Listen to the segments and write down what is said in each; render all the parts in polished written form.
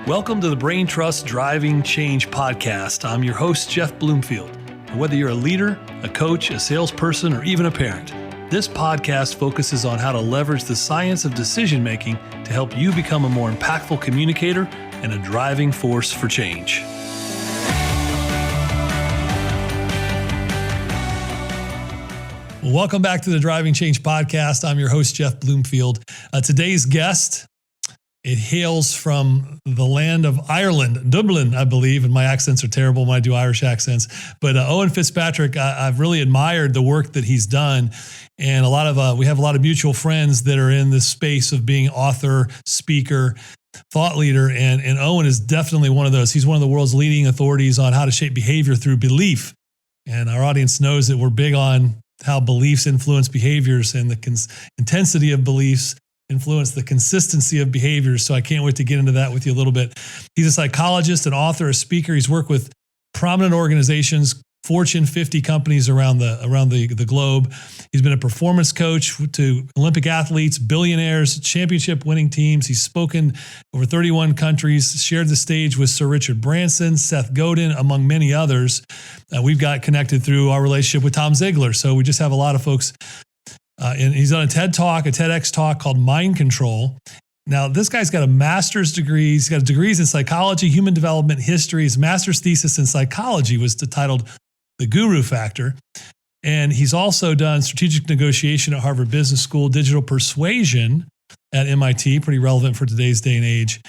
Welcome to the Brain Trust Driving Change podcast. I'm your host, Jeff Bloomfield. And whether you're a leader, a coach, a salesperson, or even a parent, this podcast focuses on how to leverage the science of decision making to help you become a more impactful communicator and a driving force for change. Welcome back to the Driving Change podcast. I'm your host, Jeff Bloomfield. Today's guest, it hails from the land of Ireland, Dublin, I believe, and my accents are terrible when I do Irish accents. But Owen Fitzpatrick, I've really admired the work that he's done, and we have a lot of mutual friends that are in this space of being author, speaker, thought leader, and Owen is definitely one of those. He's one of the world's leading authorities on how to shape behavior through belief, and our audience knows that we're big on how beliefs influence behaviors and the intensity of beliefs influence the consistency of behaviors. So I can't wait to get into that with you a little bit. He's a psychologist, an author, a speaker. He's worked with prominent organizations, Fortune 50 companies around the globe. He's been a performance coach to Olympic athletes, billionaires, championship winning teams. He's spoken over 31 countries, shared the stage with Sir Richard Branson, Seth Godin, among many others. We've got connected through our relationship with Tom Ziglar. So we just have a lot of folks. And he's done a TEDx talk called Mind Control. Now, this guy's got a master's degree. He's got degrees in psychology, human development, history. His master's thesis in psychology was titled The Guru Factor. And he's also done strategic negotiation at Harvard Business School, digital persuasion at MIT, pretty relevant for today's day and age.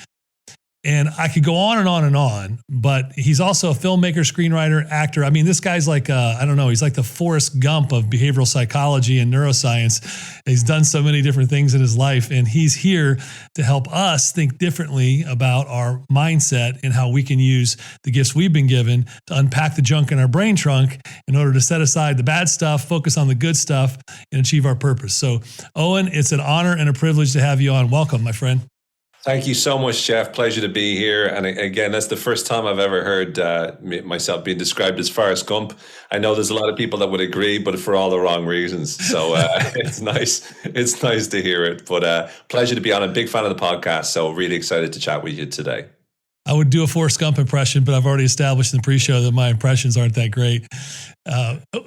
And I could go on and on and on, but he's also a filmmaker, screenwriter, actor. I mean, this guy's like, he's like the Forrest Gump of behavioral psychology and neuroscience. He's done so many different things in his life, and he's here to help us think differently about our mindset and how we can use the gifts we've been given to unpack the junk in our brain trunk in order to set aside the bad stuff, focus on the good stuff, and achieve our purpose. So, Owen, it's an honor and a privilege to have you on. Welcome, my friend. Thank you so much, Jeff. Pleasure to be here. And again, that's the first time I've ever heard myself being described as Forrest Gump. I know there's a lot of people that would agree, but for all the wrong reasons. So it's nice. It's nice to hear it. But pleasure to be on. I'm a big fan of the podcast. So really excited to chat with you today. I would do a Forrest Gump impression, but I've already established in the pre-show that my impressions aren't that great.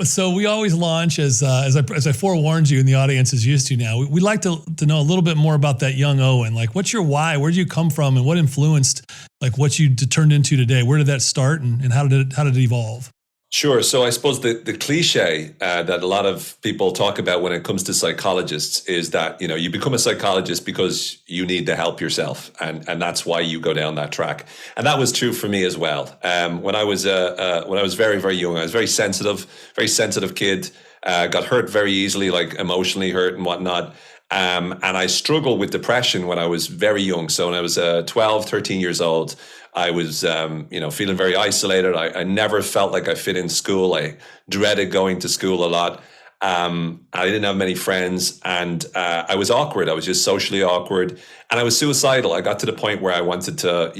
So we always launch, as I forewarned you and the audience is used to now, we'd like to know a little bit more about that young Owen. Like, what's your why? Where did you come from, and what influenced like what you turned into today? Where did that start, and how did it evolve? Sure. So I suppose the cliche that a lot of people talk about when it comes to psychologists is that, you become a psychologist because you need to help yourself. And that's why you go down that track. And that was true for me as well. When I was very, very young, I was very sensitive kid, got hurt very easily, like emotionally hurt and whatnot. And I struggled with depression when I was very young. So when I was 12, 13 years old, I was, feeling very isolated. I never felt like I fit in school. I dreaded going to school a lot. I didn't have many friends, and I was awkward. I was just socially awkward, and I was suicidal. I got to the point where I wanted to,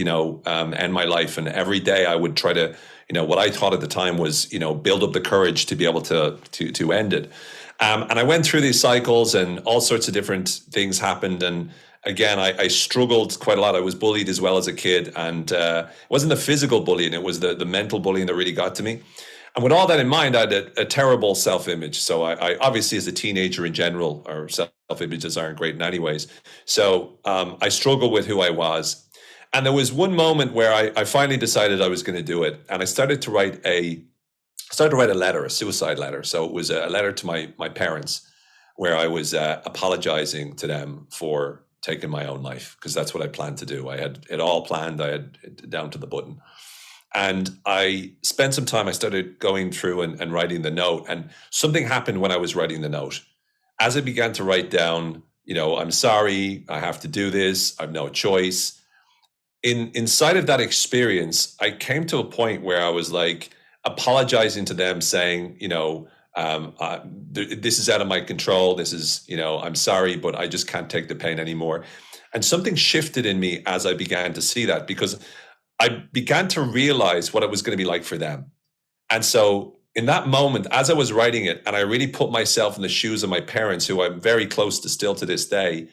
end my life. And every day I would try to, what I thought at the time was, build up the courage to be able to end it. And I went through these cycles, and all sorts of different things happened. And again, I struggled quite a lot. I was bullied as well as a kid, and it wasn't the physical bullying, it was the mental bullying that really got to me. And with all that in mind, I had a terrible self-image. So I obviously, as a teenager in general, our self-images aren't great in any ways. So I struggled with who I was. And there was one moment where I finally decided I was going to do it. And I started to write a letter, a suicide letter. So it was a letter to my parents, where I was apologizing to them for taking my own life, because that's what I planned to do. I had it all planned. I had it down to the button. And I spent some time, I started going through and writing the note. And something happened when I was writing the note. As I began to write down, I'm sorry, I have to do this, I have no choice. Inside of that experience, I came to a point where I was like apologizing to them, saying, this is out of my control. This is, I'm sorry, but I just can't take the pain anymore. And something shifted in me as I began to see that, because I began to realize what it was going to be like for them. And so in that moment, as I was writing it, and I really put myself in the shoes of my parents, who I'm very close to still to this day,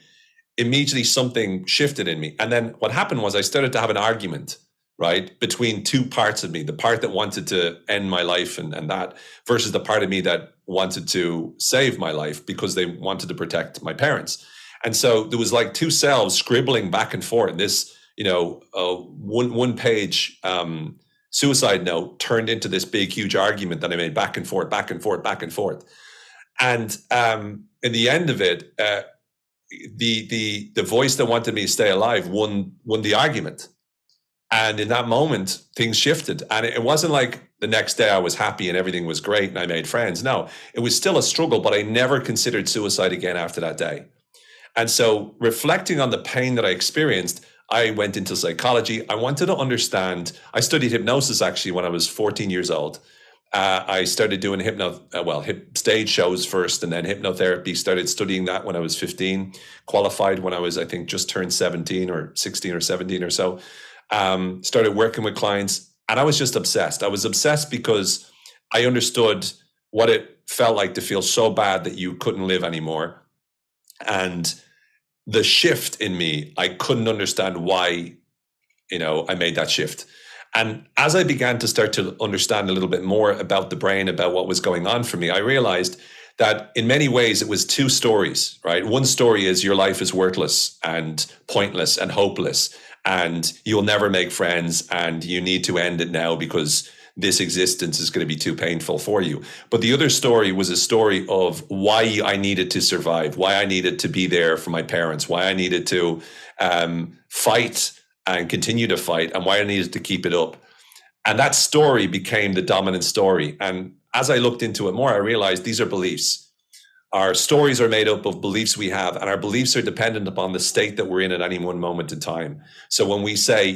immediately something shifted in me. And then what happened was I started to have an argument, right, between two parts of me, the part that wanted to end my life and that versus the part of me that wanted to save my life because they wanted to protect my parents. And so there was like two selves scribbling back and forth. This, one page suicide note turned into this big, huge argument that I made back and forth, back and forth, back and forth. And in the end of it, the voice that wanted me to stay alive won the argument. And in that moment, things shifted. And it wasn't like the next day I was happy and everything was great and I made friends. No, it was still a struggle, but I never considered suicide again after that day. And so reflecting on the pain that I experienced, I went into psychology. I wanted to understand. I studied hypnosis actually when I was 14 years old. I started doing stage shows first and then hypnotherapy, started studying that when I was 15, qualified when I was, I think, just turned 17 or 16 or 17 or so. Started working with clients and I was just obsessed. I was obsessed because I understood what it felt like to feel so bad that you couldn't live anymore. And the shift in me, I couldn't understand why, I made that shift. And as I began to start to understand a little bit more about the brain, about what was going on for me, I realized that in many ways it was two stories, right? One story is your life is worthless and pointless and hopeless, and you'll never make friends and you need to end it now because this existence is going to be too painful for you. But the other story was a story of why I needed to survive, why I needed to be there for my parents, why I needed to fight and continue to fight, and why I needed to keep it up. And that story became the dominant story. And as I looked into it more, I realized these are beliefs. Our stories are made up of beliefs we have, and our beliefs are dependent upon the state that we're in at any one moment in time. So when we say,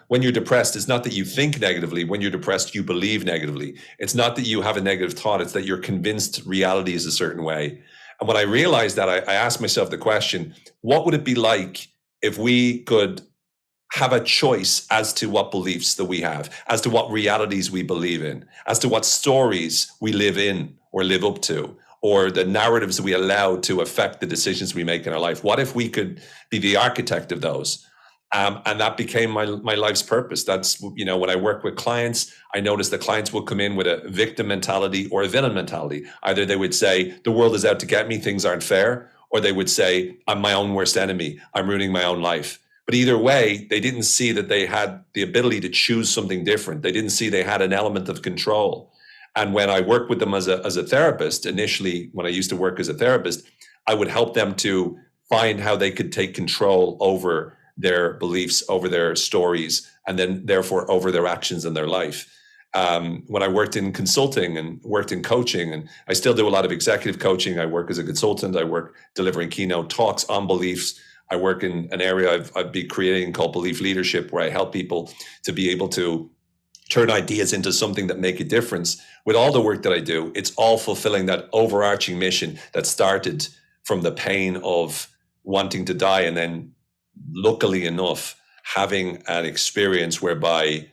when you're depressed, it's not that you think negatively. When you're depressed, you believe negatively. It's not that you have a negative thought. It's that you're convinced reality is a certain way. And when I realized that, I asked myself the question, what would it be like if we could have a choice as to what beliefs that we have, as to what realities we believe in, as to what stories we live in or live up to, or the narratives we allow to affect the decisions we make in our life? What if we could be the architect of those? And that became my life's purpose. That's, when I work with clients, I notice that clients will come in with a victim mentality or a villain mentality. Either they would say, the world is out to get me, things aren't fair, or they would say, I'm my own worst enemy, I'm ruining my own life. But either way, they didn't see that they had the ability to choose something different. They didn't see they had an element of control. And when I worked with them as a therapist, initially, when I used to work as a therapist, I would help them to find how they could take control over their beliefs, over their stories, and then therefore over their actions in their life. When I worked in consulting and worked in coaching, and I still do a lot of executive coaching. I work as a consultant. I work delivering keynote talks on beliefs. I work in an area I've been creating called belief leadership, where I help people to be able to turn ideas into something that make a difference. With all the work that I do, it's all fulfilling that overarching mission that started from the pain of wanting to die, and then luckily enough, having an experience whereby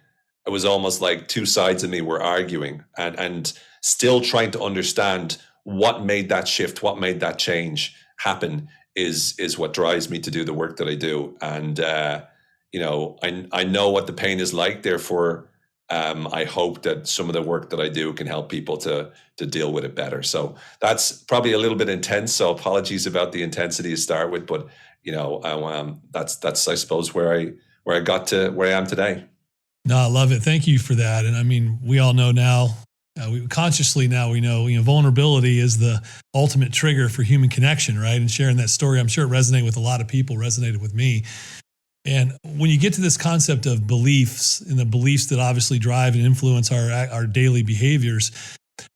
it was almost like two sides of me were arguing and still trying to understand what made that shift, what made that change happen is what drives me to do the work that I do. And, I know what the pain is like. Therefore, I hope that some of the work that I do can help people to deal with it better. So that's probably a little bit intense. So apologies about the intensity to start with, but that's I suppose where I got to where I am today. No, I love it. Thank you for that. And I mean, we all know now, consciously now we know, vulnerability is the ultimate trigger for human connection, right? And sharing that story, I'm sure it resonated with a lot of people, resonated with me. And when you get to this concept of beliefs and the beliefs that obviously drive and influence our daily behaviors,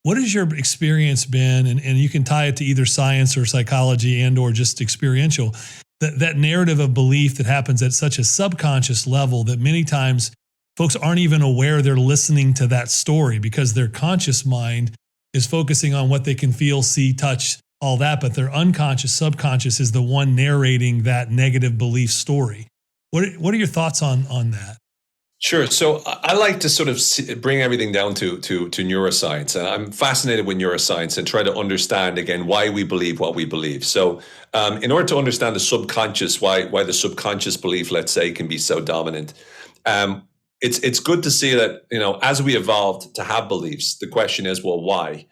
what has your experience been? And you can tie it to either science or psychology and or just experiential, that narrative of belief that happens at such a subconscious level that many times folks aren't even aware they're listening to that story because their conscious mind is focusing on what they can feel, see, touch, all that, but their unconscious, subconscious is the one narrating that negative belief story. What are your thoughts on that? Sure. So I like to sort of bring everything down to neuroscience, and I'm fascinated with neuroscience and try to understand again why we believe what we believe. So, in order to understand the subconscious, why the subconscious belief, let's say, can be so dominant, it's good to see that as we evolved to have beliefs, the question is, well, why?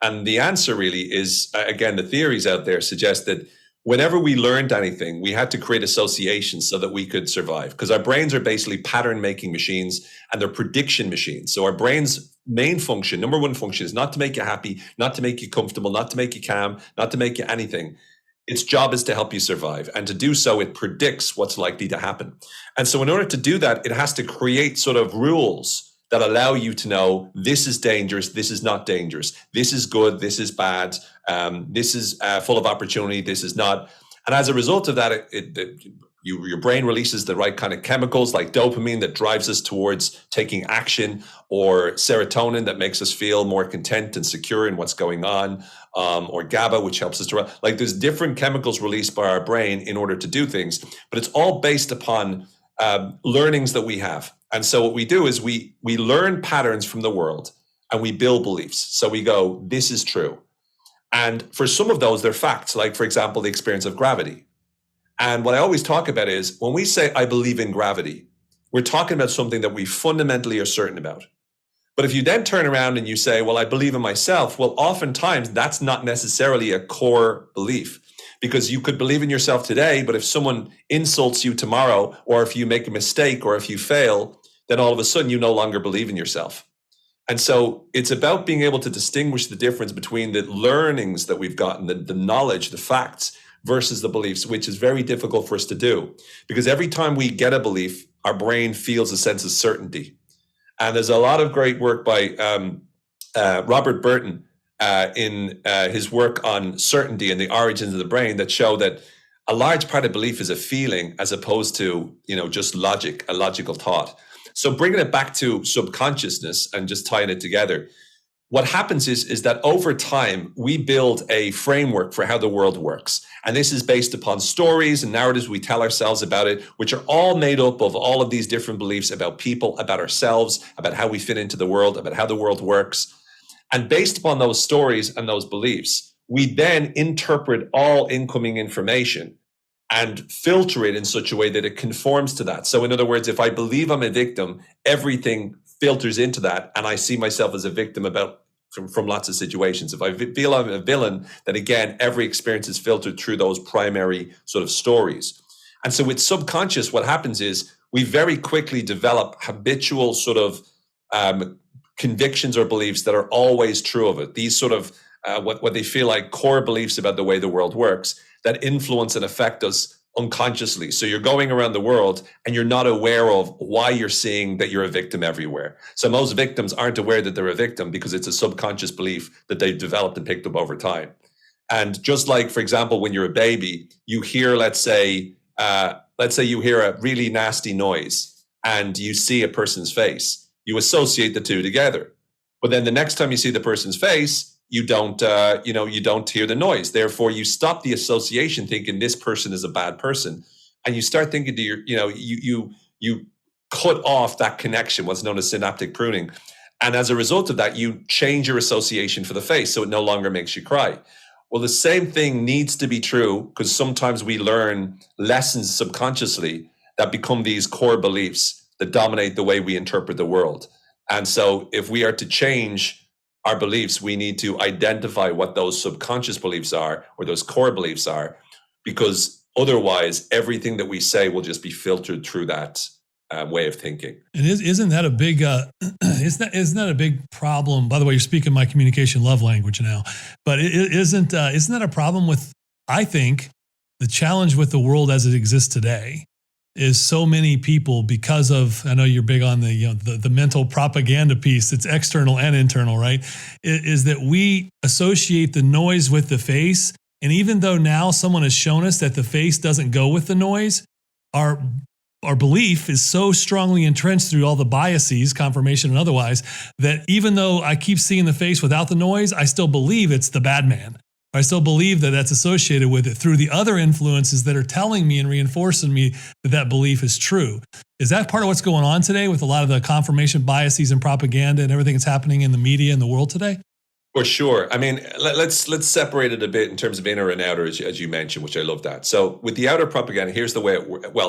And the answer really is, again, the theories out there suggest that whenever we learned anything, we had to create associations so that we could survive, because our brains are basically pattern making machines and they're prediction machines. So our brain's main function, number one function, is not to make you happy, not to make you comfortable, not to make you calm, not to make you anything. Its job is to help you survive. And to do so, it predicts what's likely to happen. And so in order to do that, it has to create sort of rules that allow you to know this is dangerous, this is not dangerous, this is good, this is bad, this is full of opportunity, this is not. And as a result of that, your brain releases the right kind of chemicals like dopamine that drives us towards taking action, or serotonin that makes us feel more content and secure in what's going on, or GABA, which helps us to, like, there's different chemicals released by our brain in order to do things, but it's all based upon learnings that we have. And so what we do is we learn patterns from the world and we build beliefs. So we go, this is true. And for some of those, they're facts, like, for example, the experience of gravity. And what I always talk about is when we say, I believe in gravity, we're talking about something that we fundamentally are certain about. But if you then turn around and you say, well, I believe in myself, well, oftentimes that's not necessarily a core belief. Because you could believe in yourself today, but if someone insults you tomorrow, or if you make a mistake, or if you fail, then all of a sudden you no longer believe in yourself. And so it's about being able to distinguish the difference between the learnings that we've gotten, the knowledge, the facts, versus the beliefs, which is very difficult for us to do. Because every time we get a belief, our brain feels a sense of certainty. And there's a lot of great work by Robert Burton, in his work on certainty and the origins of the brain, that show that a large part of belief is a feeling as opposed to, just logic, a logical thought. So bringing it back to subconsciousness and just tying it together, what happens is that over time, we build a framework for how the world works. And this is based upon stories and narratives we tell ourselves about it, which are all made up of all of these different beliefs about people, about ourselves, about how we fit into the world, about how the world works. And based upon those stories and those beliefs, we then interpret all incoming information and filter it in such a way that it conforms to that. So in other words, if I believe I'm a victim, everything filters into that, and I see myself as a victim from lots of situations. If I feel I'm a villain, then again, every experience is filtered through those primary sort of stories. And so with subconscious, what happens is we very quickly develop habitual sort of convictions or beliefs that are always true of it. These sort of what they feel like core beliefs about the way the world works that influence and affect us unconsciously. So you're going around the world and you're not aware of why you're seeing that you're a victim everywhere. So most victims aren't aware that they're a victim because it's a subconscious belief that they've developed and picked up over time. And just like, for example, when you're a baby, you hear, let's say you hear a really nasty noise and you see a person's face, you associate the two together. But then the next time you see the person's face, you don't hear the noise. Therefore, you stop the association thinking this person is a bad person. And you start thinking to you cut off that connection, what's known as synaptic pruning. And as a result of that, you change your association for the face. So it no longer makes you cry. Well, the same thing needs to be true because sometimes we learn lessons subconsciously that become these core beliefs that dominate the way we interpret the world. And so if we are to change our beliefs, we need to identify what those subconscious beliefs are or those core beliefs are, because otherwise everything that we say will just be filtered through that way of thinking. And isn't that a big isn't that a big problem? By the way, you're speaking my communication love language now, but isn't that a problem with, I think, the challenge with the world as it exists today is so many people, because of, I know you're big on the mental propaganda piece, it's external and internal, right? Is that we associate the noise with the face. And even though now someone has shown us that the face doesn't go with the noise, our belief is so strongly entrenched through all the biases, confirmation and otherwise, that even though I keep seeing the face without the noise, I still believe it's the bad man. I still believe that that's associated with it through the other influences that are telling me and reinforcing me that that belief is true. Is that part of what's going on today with a lot of the confirmation biases and propaganda and everything that's happening in the media and the world today? For sure. I mean, let's separate it a bit in terms of inner and outer, as you mentioned, which I love that. So with the outer propaganda, here's the way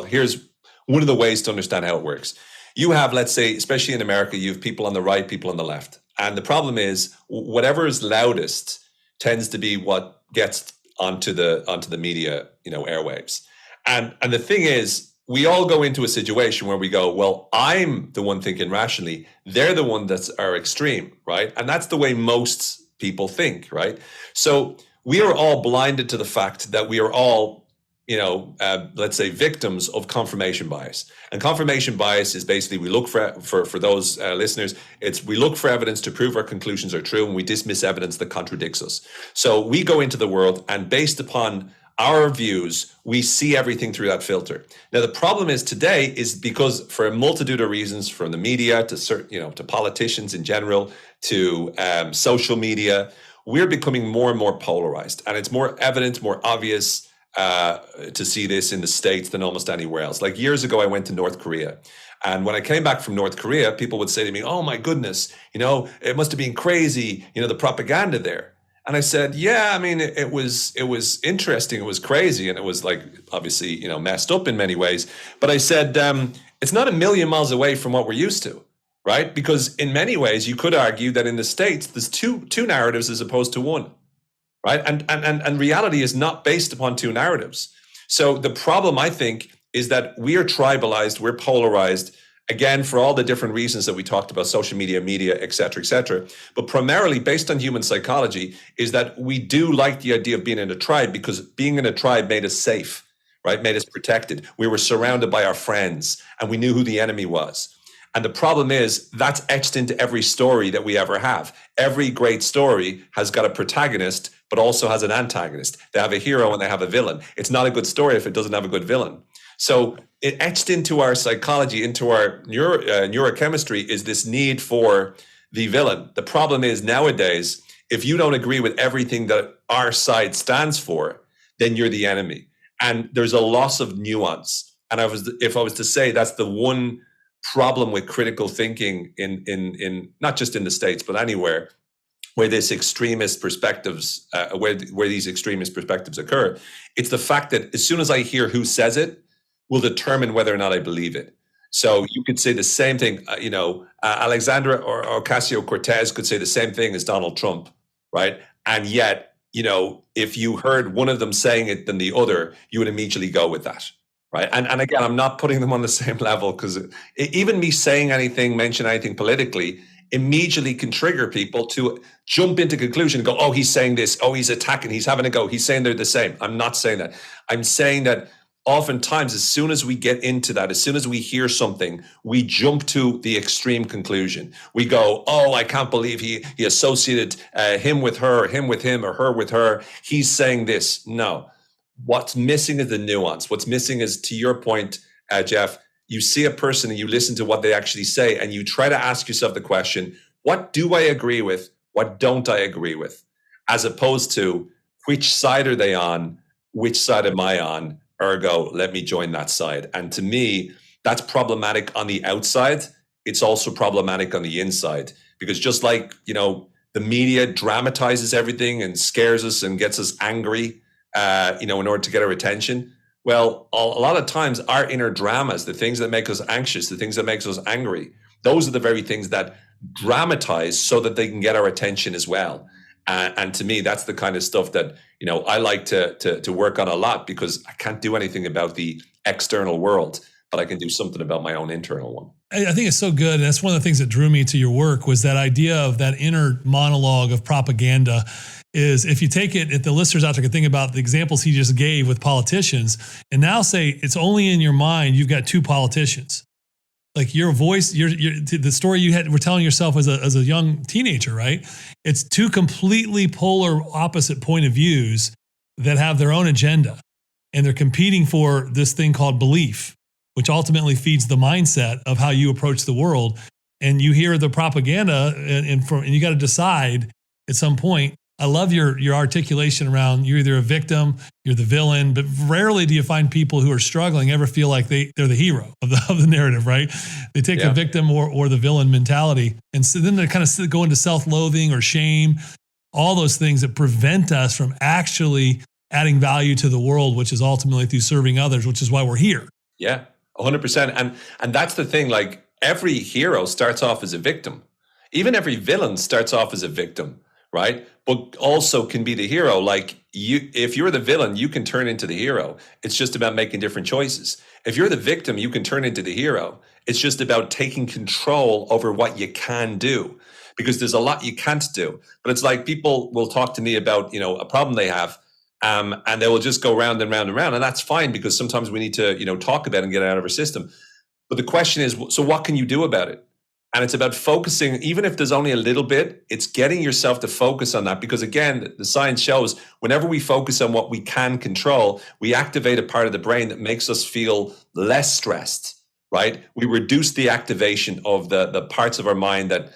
here's one of the ways to understand how it works. You have, let's say, especially in America, you have people on the right, people on the left. And the problem is whatever is loudest tends to be what gets onto the media, airwaves. And the thing is, we all go into a situation where we go, well, I'm the one thinking rationally. They're the one that's are extreme, right? And that's the way most people think, right? So we are all blinded to the fact that we are all, let's say, victims of confirmation bias. And confirmation bias is basically we look for those listeners. We look for evidence to prove our conclusions are true, and we dismiss evidence that contradicts us. So we go into the world, and based upon our views, we see everything through that filter. Now, the problem is today is because for a multitude of reasons, from the media to politicians in general, to social media, we're becoming more and more polarized, and it's more evident, more obvious to see this in the States than almost anywhere else. Like years ago, I went to North Korea. And when I came back from North Korea, people would say to me, oh my goodness, it must have been crazy, the propaganda there. And I said, yeah, I mean, it was interesting. It was crazy. And it was like, obviously, messed up in many ways. But I said, it's not a million miles away from what we're used to, right? Because in many ways, you could argue that in the States, there's two narratives as opposed to one, right? And reality is not based upon two narratives. So the problem, I think, is that we are tribalized, we're polarized, again, for all the different reasons that we talked about, social media, et cetera, but primarily based on human psychology is that we do like the idea of being in a tribe because being in a tribe made us safe, right? Made us protected. We were surrounded by our friends and we knew who the enemy was. And the problem is that's etched into every story that we ever have. Every great story has got a protagonist, but also has an antagonist. They have a hero and they have a villain. It's not a good story if it doesn't have a good villain. So it etched into our psychology, into our neurochemistry is this need for the villain. The problem is nowadays, if you don't agree with everything that our side stands for, then you're the enemy. And there's a loss of nuance. And if I was to say that's the one problem with critical thinking in not just in the States, but anywhere, where this extremist perspectives, where these extremist perspectives occur, it's the fact that as soon as I hear who says it, will determine whether or not I believe it. So you could say the same thing, Alexandra or Ocasio-Cortez could say the same thing as Donald Trump, right? And yet, if you heard one of them saying it than the other, you would immediately go with that, right? And again, I'm not putting them on the same level because even me saying anything, mention anything politically, immediately can trigger people to jump into conclusion and go, oh, he's saying this, oh, he's attacking, he's having a go, he's saying they're the same. I'm not saying that. I'm saying that oftentimes, as soon as we get into that, as soon as we hear something, we jump to the extreme conclusion. We go, oh, I can't believe he associated him with her, him with him, or her with her. He's saying this. No. What's missing is the nuance. What's missing is, to your point, Jeff, you see a person and you listen to what they actually say, and you try to ask yourself the question, what do I agree with? What don't I agree with? As opposed to, which side are they on? Which side am I on? Ergo, let me join that side. And to me, that's problematic on the outside. It's also problematic on the inside, because just like, the media dramatizes everything and scares us and gets us angry, in order to get our attention. Well, a lot of times our inner dramas, the things that make us anxious, the things that makes us angry, those are the very things that dramatize so that they can get our attention as well. And to me, that's the kind of stuff that, I like to work on a lot, because I can't do anything about the external world, but I can do something about my own internal one. I think it's so good. And that's one of the things that drew me to your work, was that idea of that inner monologue of propaganda. Is if you take it, if the listeners out there can think about the examples he just gave with politicians, and now say it's only in your mind, you've got two politicians. Like your voice, the story you were telling yourself as a young teenager, right? It's two completely polar opposite point of views that have their own agenda, and they're competing for this thing called belief, which ultimately feeds the mindset of how you approach the world. And you hear the propaganda, and you got to decide at some point, I love your articulation around you're either a victim, you're the villain, but rarely do you find people who are struggling ever feel like they're the hero of the narrative, right? They take the victim or the villain mentality. And so then they kind of go into self-loathing or shame, all those things that prevent us from actually adding value to the world, which is ultimately through serving others, which is why we're here. Yeah, 100%. And that's the thing, like every hero starts off as a victim. Even every villain starts off as a victim, right? But also can be the hero. Like if you're the villain, you can turn into the hero. It's just about making different choices. If you're the victim, you can turn into the hero. It's just about taking control over what you can do, because there's a lot you can't do. But it's like people will talk to me about, a problem they have, and they will just go round and round and round. And that's fine, because sometimes we need to, talk about it and get it out of our system. But the question is, so what can you do about it? And it's about focusing, even if there's only a little bit, it's getting yourself to focus on that. Because again, the science shows whenever we focus on what we can control, we activate a part of the brain that makes us feel less stressed, right? We reduce the activation of the parts of our mind that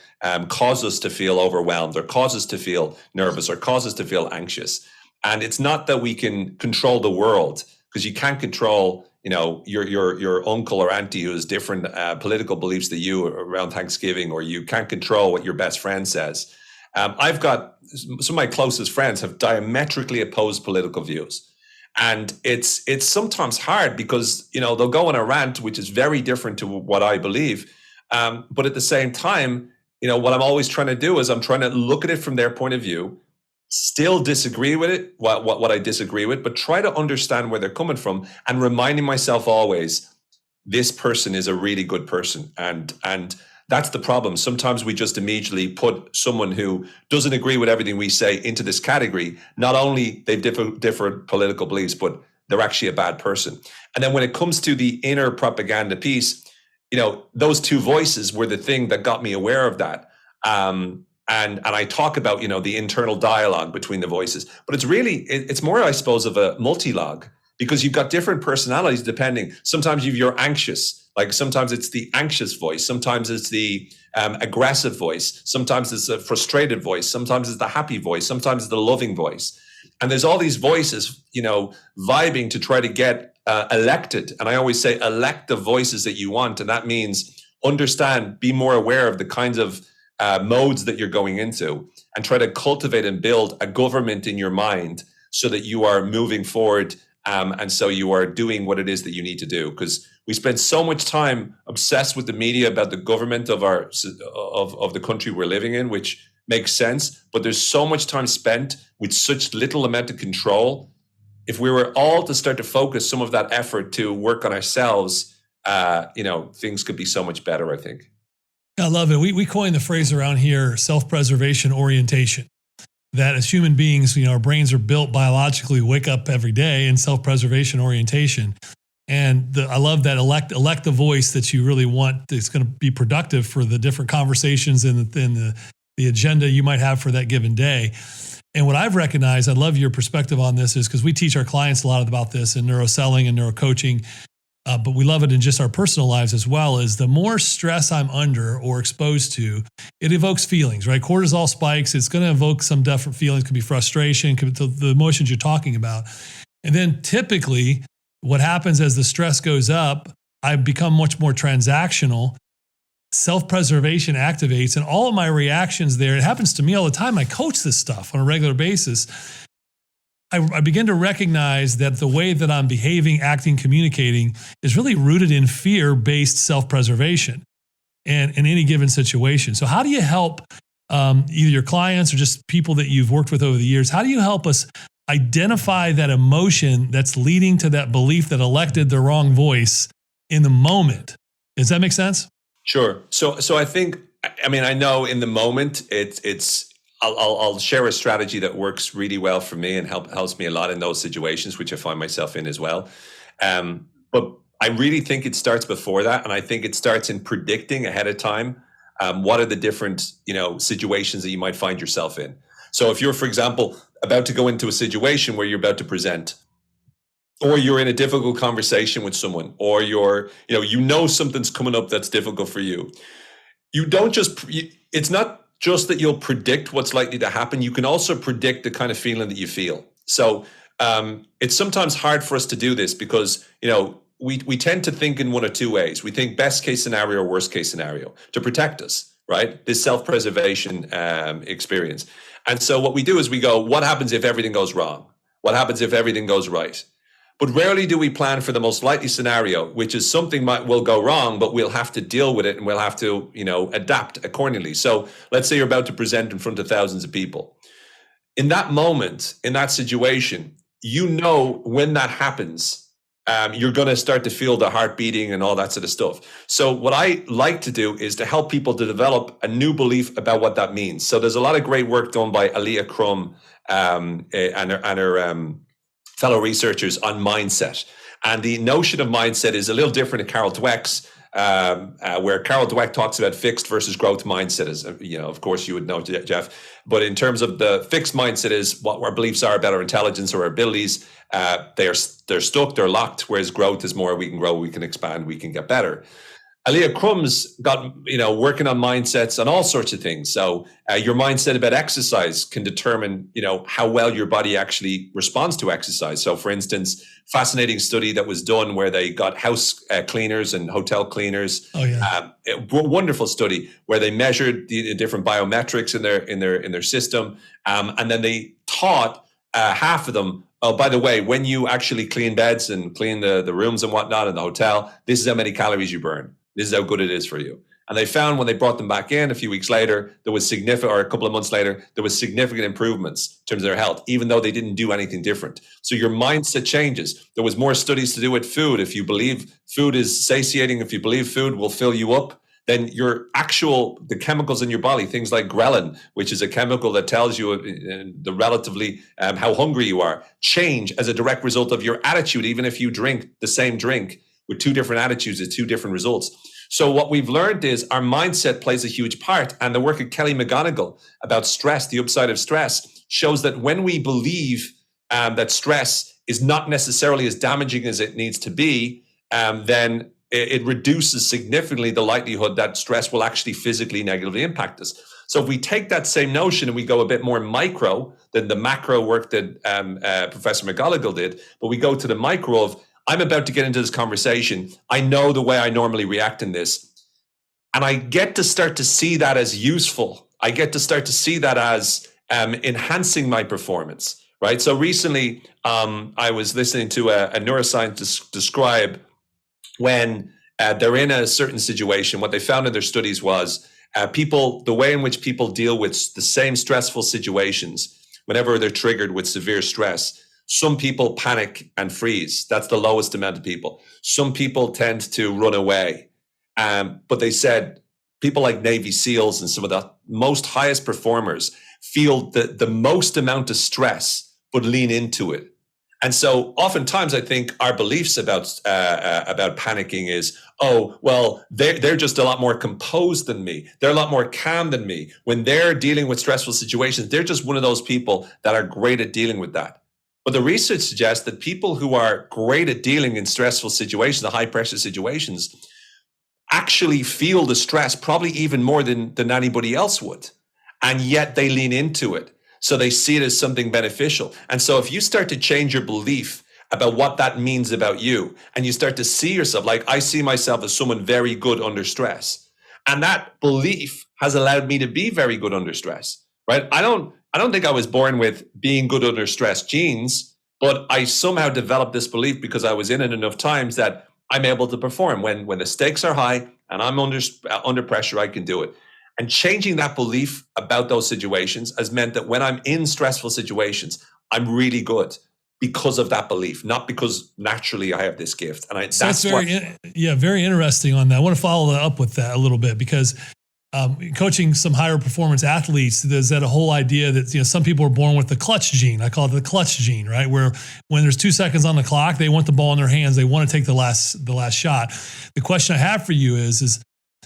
cause us to feel overwhelmed or cause us to feel nervous or cause us to feel anxious. And it's not that we can control the world, because you can't control your uncle or auntie who has different political beliefs than you around Thanksgiving, or you can't control what your best friend says. I've got some of my closest friends have diametrically opposed political views. And it's sometimes hard because, they'll go on a rant, which is very different to what I believe. But at the same time, what I'm always trying to do is I'm trying to look at it from their point of view, still disagree with it, what I disagree with, but try to understand where they're coming from, and reminding myself always, this person is a really good person. And that's the problem. Sometimes we just immediately put someone who doesn't agree with everything we say into this category. Not only they've different political beliefs, but they're actually a bad person. And then when it comes to the inner propaganda piece, those two voices were the thing that got me aware of that. And I talk about, the internal dialogue between the voices, but it's more, I suppose, of a multi-log, because you've got different personalities depending. Sometimes you're anxious, like sometimes it's the anxious voice. Sometimes it's the aggressive voice. Sometimes it's a frustrated voice. Sometimes it's the happy voice. Sometimes it's the loving voice. And there's all these voices, vibing to try to get elected. And I always say, elect the voices that you want. And that means be more aware of the kinds of modes that you're going into, and try to cultivate and build a government in your mind so that you are moving forward, and so you are doing what it is that you need to do. Because we spend so much time obsessed with the media about the government of the country we're living in, which makes sense, but there's so much time spent with such little amount of control. If we were all to start to focus some of that effort to work on ourselves, things could be so much better, I think. I love it. We coined the phrase around here, self-preservation orientation, that as human beings, our brains are built biologically, wake up every day in self-preservation orientation. And I love that elect the voice that you really want that's going to be productive for the different conversations and the agenda you might have for that given day. And what I've recognized, I love your perspective on this, is because we teach our clients a lot about this in neuroselling and neurocoaching. But we love it in just our personal lives as well, is the more stress I'm under or exposed to, it evokes feelings, right? Cortisol spikes. It's going to evoke some different feelings. Could be frustration, could be the emotions you're talking about. And then typically what happens as the stress goes up, I become much more transactional. Self-preservation activates, and all of my reactions there, it happens to me all the time. I coach this stuff on a regular basis. I begin to recognize that the way that I'm behaving, acting, communicating is really rooted in fear-based self-preservation and in any given situation. So how do you help either your clients or just people that you've worked with over the years? How do you help us identify that emotion that's leading to that belief that elected the wrong voice in the moment? Does that make sense? Sure. So I think, I know in the moment I'll share a strategy that works really well for me and helps me a lot in those situations, which I find myself in as well. But I really think it starts before that. And I think it starts in predicting ahead of time what are the different, situations that you might find yourself in. So if you're, for example, about to go into a situation where you're about to present, or you're in a difficult conversation with someone, or something's coming up that's difficult for you, you don't just, it's not just that you'll predict what's likely to happen. You can also predict the kind of feeling that you feel. So it's sometimes hard for us to do this because, we tend to think in one or two ways. We think best case scenario or worst case scenario to protect us, right? This self-preservation experience. And so what we do is we go, what happens if everything goes wrong? What happens if everything goes right? But rarely do we plan for the most likely scenario, which is something will go wrong, but we'll have to deal with it and we'll have to, adapt accordingly. So let's say you're about to present in front of thousands of people. In that moment, in that situation, when that happens, you're going to start to feel the heart beating and all that sort of stuff. So what I like to do is to help people to develop a new belief about what that means. So there's a lot of great work done by Alia Crum and her fellow researchers on mindset. And the notion of mindset is a little different to Carol Dweck's, where Carol Dweck talks about fixed versus growth mindset. As of course you would know, Jeff. But in terms of the fixed mindset is what our beliefs are about our intelligence or our abilities. They're stuck, they're locked. Whereas growth is more we can grow, we can expand, we can get better. Alia Crum's got, working on mindsets and all sorts of things. So your mindset about exercise can determine, how well your body actually responds to exercise. So for instance, fascinating study that was done where they got house cleaners and hotel cleaners. Oh yeah. Wonderful study where they measured the different biometrics in their system. And then they taught half of them, oh, by the way, when you actually clean beds and clean the rooms and whatnot in the hotel, this is how many calories you burn. This is how good it is for you. And they found when they brought them back in a few weeks later, there was significant, or a couple of months later, there was significant improvements in terms of their health, even though they didn't do anything different. So your mindset changes. There was more studies to do with food. If you believe food is satiating, if you believe food will fill you up, then the chemicals in your body, things like ghrelin, which is a chemical that tells you the relatively how hungry you are, change as a direct result of your attitude. Even if you drink the same drink with two different attitudes, it's two different results. So what we've learned is our mindset plays a huge part. And the work of Kelly McGonigal about stress, the upside of stress, shows that when we believe that stress is not necessarily as damaging as it needs to be, then it reduces significantly the likelihood that stress will actually physically negatively impact us. So if we take that same notion and we go a bit more micro than the macro work that Professor McGonigal did, but we go to the micro of, I'm about to get into this conversation. I know the way I normally react in this. And I get to start to see that as useful. I get to start to see that as enhancing my performance, right? So recently, I was listening to a neuroscientist describe when they're in a certain situation. What they found in their studies was the way in which people deal with the same stressful situations, whenever they're triggered with severe stress, some people panic and freeze. That's the lowest amount of people. Some people tend to run away. But they said people like Navy SEALs and some of the most highest performers feel the most amount of stress, but lean into it. And so oftentimes I think our beliefs about panicking is, oh, well, they're just a lot more composed than me. They're a lot more calm than me. When they're dealing with stressful situations, they're just one of those people that are great at dealing with that. But the research suggests that people who are great at dealing in stressful situations, the high pressure situations, actually feel the stress probably even more than anybody else would. And yet they lean into it. So they see it as something beneficial. And so if you start to change your belief about what that means about you, and you start to see yourself, like I see myself as someone very good under stress. And that belief has allowed me to be very good under stress, right? I don't think I was born with being good under stress genes, but I somehow developed this belief because I was in it enough times that I'm able to perform. When the stakes are high and I'm under pressure, I can do it. And changing that belief about those situations has meant that when I'm in stressful situations, I'm really good because of that belief, not because naturally I have this gift. And that's very interesting on that. I want to follow up with that a little bit because coaching some higher performance athletes, there's that whole idea that some people are born with the clutch gene. I call it the clutch gene, right? Where when there's 2 seconds on the clock, they want the ball in their hands. They want to take the last shot. The question I have for you is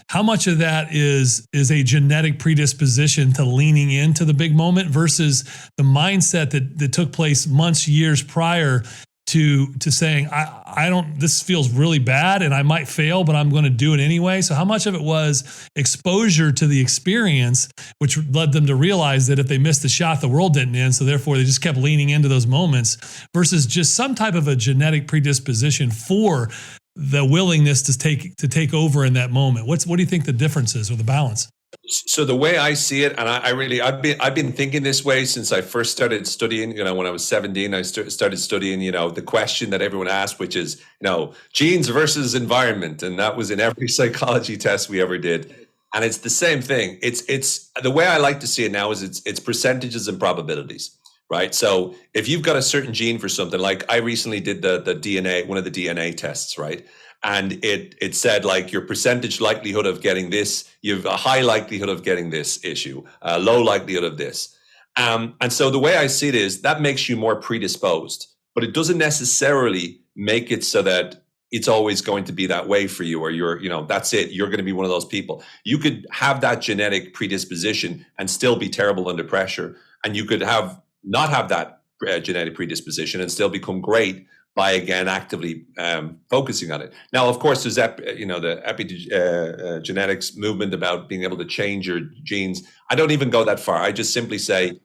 how much of that is a genetic predisposition to leaning into the big moment versus the mindset that took place months, years prior to saying, I don't, this feels really bad and I might fail, but I'm going to do it anyway. So how much of it was exposure to the experience, which led them to realize that if they missed the shot, the world didn't end. So therefore they just kept leaning into those moments, versus just some type of a genetic predisposition for the willingness to take over in that moment. What do you think the difference is, or the balance? So the way I see it, and I've been thinking this way since I first started studying. When I was 17, I started studying. The question that everyone asked, which is, genes versus environment, and that was in every psychology test we ever did. And it's the same thing. It's the way I like to see it now is it's percentages and probabilities, right? So if you've got a certain gene for something, like I recently did the DNA, one of the DNA tests, right? And it said, like, your percentage likelihood of getting this, you have a high likelihood of getting this issue, a low likelihood of this. And so the way I see it is that makes you more predisposed, but it doesn't necessarily make it so that it's always going to be that way for you, or that's it. You're going to be one of those people. You could have that genetic predisposition and still be terrible under pressure. And you could not have that genetic predisposition and still become great by, again, actively focusing on it. Now, of course, there's the epigenetics movement about being able to change your genes. I don't even go that far. I just simply say,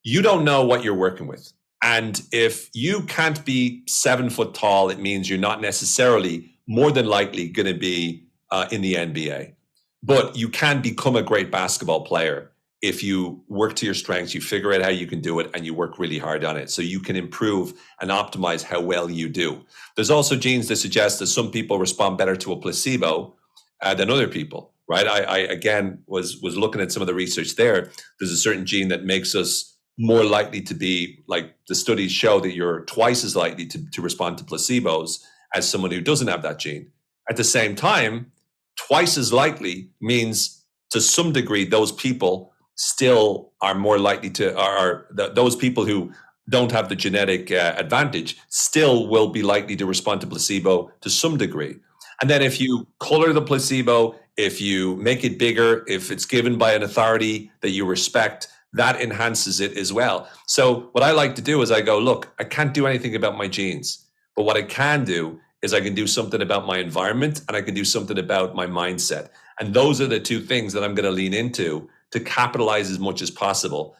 you don't know what you're working with. And if you can't be 7 foot tall, it means you're not necessarily more than likely going to be in the NBA. But you can become a great basketball player if you work to your strengths, you figure out how you can do it, and you work really hard on it. So you can improve and optimize how well you do. There's also genes that suggest that some people respond better to a placebo than other people, right? I again was looking at some of the research there. There's a certain gene that makes us more likely to be, like, the studies show that you're twice as likely to respond to placebos as someone who doesn't have that gene. At the same time, twice as likely means, to some degree, those people still are more likely those people who don't have the genetic advantage still will be likely to respond to placebo to some degree. And then if you color the placebo, if you make it bigger, if it's given by an authority that you respect, that enhances it as well. So what I like to do is I go, look, I can't do anything about my genes, but what I can do is I can do something about my environment, and I can do something about my mindset. And those are the two things that I'm going to lean into to capitalize as much as possible,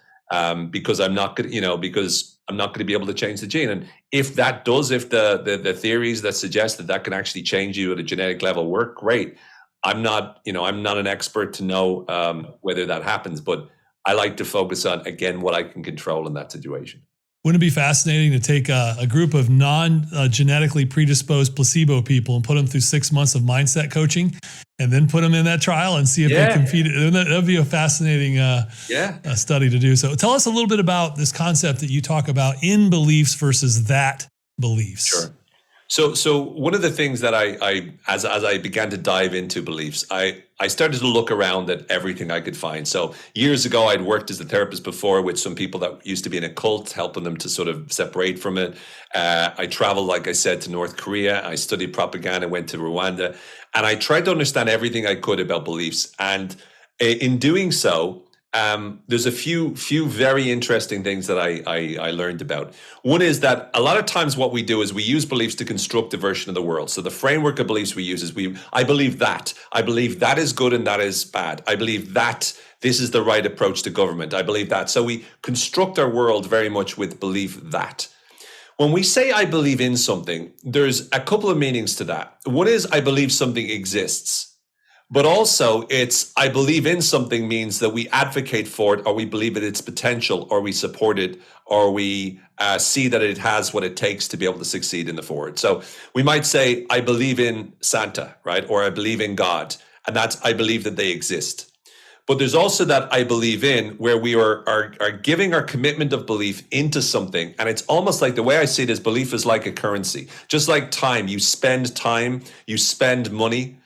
because I'm not going to be able to change the gene. And if the theories that suggest that can actually change you at a genetic level work, great. I'm not an expert to know whether that happens, but I like to focus on, again, what I can control in that situation. Wouldn't it be fascinating to take a group of non-genetically predisposed placebo people and put them through 6 months of mindset coaching, and then put them in that trial and see if they compete? That would be a fascinating study to do. So tell us a little bit about this concept that you talk about, in beliefs versus that beliefs. Sure. So one of the things that as I began to dive into beliefs, I started to look around at everything I could find. So years ago, I'd worked as a therapist before with some people that used to be in a cult, helping them to sort of separate from it. I traveled, like I said, to North Korea. I studied propaganda, went to Rwanda, and I tried to understand everything I could about beliefs. And in doing so, there's a few very interesting things that I learned about. One is that a lot of times what we do is we use beliefs to construct a version of the world. So the framework of beliefs we use is I believe that is good and that is bad. I believe that this is the right approach to government. I believe that. So we construct our world very much with belief that. When we say I believe in something, there's a couple of meanings to that. One is I believe something exists. But also I believe in something means that we advocate for it, or we believe in its potential, or we support it, or we see that it has what it takes to be able to succeed in the forward. So we might say, I believe in Santa, right? Or I believe in God. And that's, I believe that they exist. But there's also that I believe in, where we are giving our commitment of belief into something. And it's almost like, the way I see it is, belief is like a currency. Just like time, you spend money,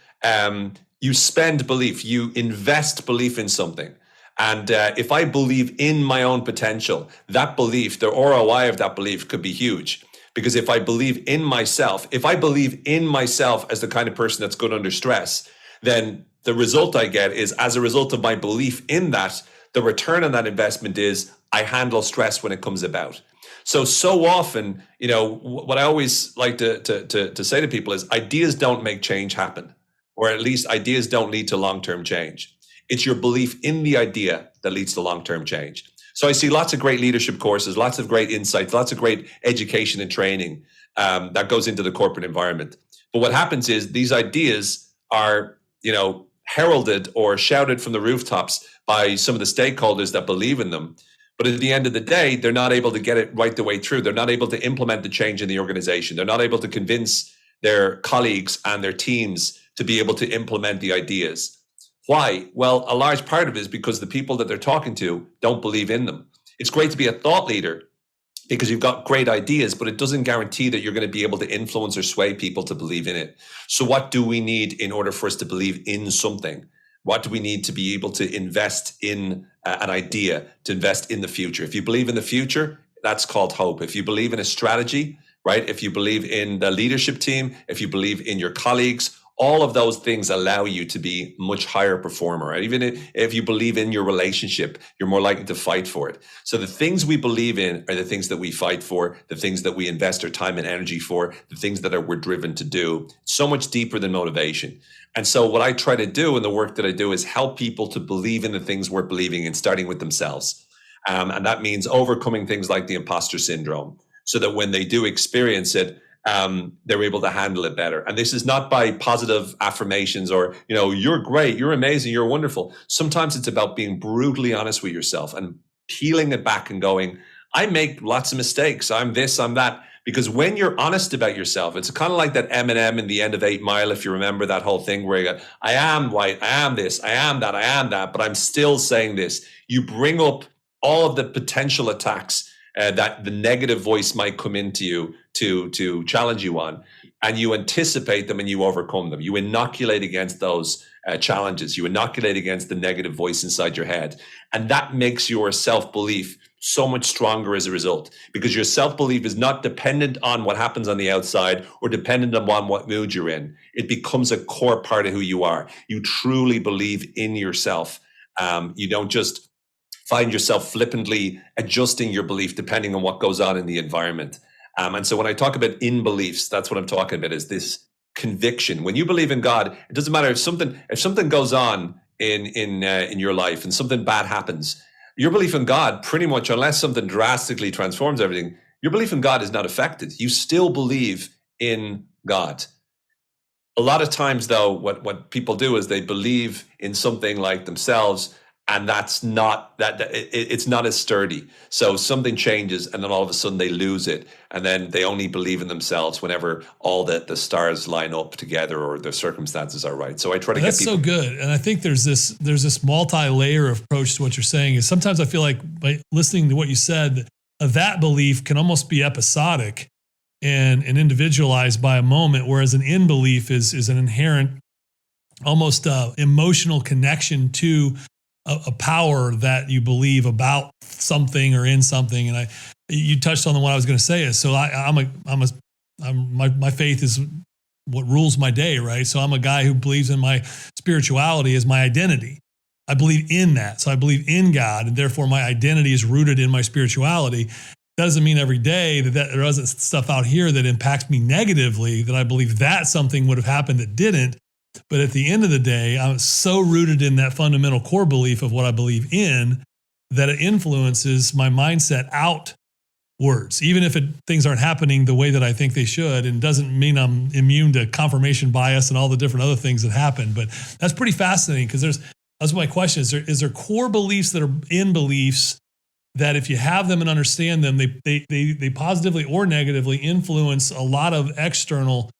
you spend belief, you invest belief in something. And if I believe in my own potential, that belief, the ROI of that belief could be huge. Because if I believe in myself as the kind of person that's good under stress, then the result I get is, as a result of my belief in that, the return on that investment is I handle stress when it comes about. So often, what I always like to say to people is ideas don't make change happen, or at least ideas don't lead to long-term change. It's your belief in the idea that leads to long-term change. So I see lots of great leadership courses, lots of great insights, lots of great education and training that goes into the corporate environment. But what happens is these ideas are, heralded or shouted from the rooftops by some of the stakeholders that believe in them. But at the end of the day, they're not able to get it right the way through. They're not able to implement the change in the organization. They're not able to convince their colleagues and their teams to be able to implement the ideas. Why? Well, a large part of it is because the people that they're talking to don't believe in them. It's great to be a thought leader because you've got great ideas, but it doesn't guarantee that you're going to be able to influence or sway people to believe in it. So what do we need in order for us to believe in something? What do we need to be able to invest in an idea, to invest in the future? If you believe in the future, that's called hope. If you believe in a strategy, right? If you believe in the leadership team, if you believe in your colleagues, all of those things allow you to be much higher performer. Right? Even if you believe in your relationship, you're more likely to fight for it. So the things we believe in are the things that we fight for, the things that we invest our time and energy for, the things that we're driven to do. So much deeper than motivation. And so what I try to do in the work that I do is help people to believe in the things we're believing in, starting with themselves. And that means overcoming things like the imposter syndrome, so that when they do experience it, they're able to handle it better. And this is not by positive affirmations or, you're great, you're amazing, you're wonderful. Sometimes it's about being brutally honest with yourself and peeling it back and going, I make lots of mistakes. I'm this, I'm that. Because when you're honest about yourself, it's kind of like that Eminem in the end of 8 Mile, if you remember that whole thing where you go, I am white, I am this, I am that, but I'm still saying this. You bring up all of the potential attacks that the negative voice might come into you to challenge you on, and you anticipate them and you overcome them. You inoculate against those challenges. You inoculate against the negative voice inside your head. And that makes your self-belief so much stronger as a result, because your self-belief is not dependent on what happens on the outside or dependent on what mood you're in. It becomes a core part of who you are. You truly believe in yourself. You don't just find yourself flippantly adjusting your belief depending on what goes on in the environment. And so when I talk about in beliefs, that's what I'm talking about, is this conviction. When you believe in God, it doesn't matter if something goes on in your life and something bad happens. Your belief in God, pretty much, unless something drastically transforms everything, your belief in God is not affected. You still believe in God. A lot of times, though, what people do is they believe in something like themselves, and that's not it's not as sturdy. So something changes, and then all of a sudden they lose it, and then they only believe in themselves whenever all the stars line up together or the circumstances are right. So I try to get people. That's so good, and I think there's this multi-layer approach to what you're saying. Is sometimes I feel like by listening to what you said, that belief can almost be episodic and individualized by a moment, whereas an in belief is an inherent, almost emotional connection to a power that you believe about something or in something. And you touched on the one I was going to say is, so my faith is what rules my day, right? So I'm a guy who believes in my spirituality as my identity. I believe in that. So I believe in God, and therefore my identity is rooted in my spirituality. Doesn't mean every day that there isn't stuff out here that impacts me negatively, that I believe that something would have happened that didn't. But at the end of the day, I'm so rooted in that fundamental core belief of what I believe in that it influences my mindset outwards, even if things aren't happening the way that I think they should. And doesn't mean I'm immune to confirmation bias and all the different other things that happen. But that's pretty fascinating, because that's my question. Is there core beliefs that are in beliefs that if you have them and understand them, they positively or negatively influence a lot of external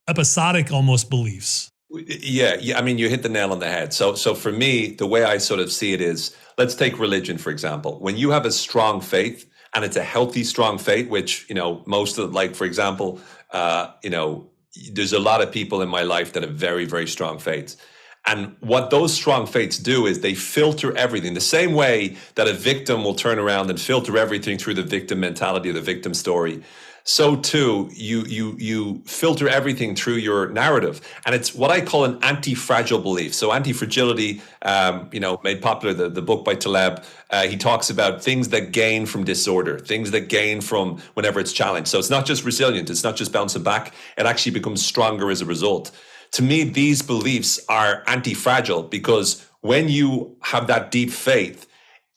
episodic almost beliefs? Yeah. I mean, you hit the nail on the head. So for me, the way I sort of see it is, let's take religion, for example. When you have a strong faith, and it's a healthy, strong faith, which, most of, like, for example, there's a lot of people in my life that have very, very strong faiths. And what those strong faiths do is they filter everything the same way that a victim will turn around and filter everything through the victim mentality or the victim story. so too you filter everything through your narrative, and it's what I call an anti-fragile belief. So anti-fragility, made popular, the book by Taleb. He talks about things that gain from disorder, things that gain from whenever it's challenged. So it's not just resilient, it's not just bouncing back, it actually becomes stronger as a result. To me, these beliefs are anti-fragile because when you have that deep faith,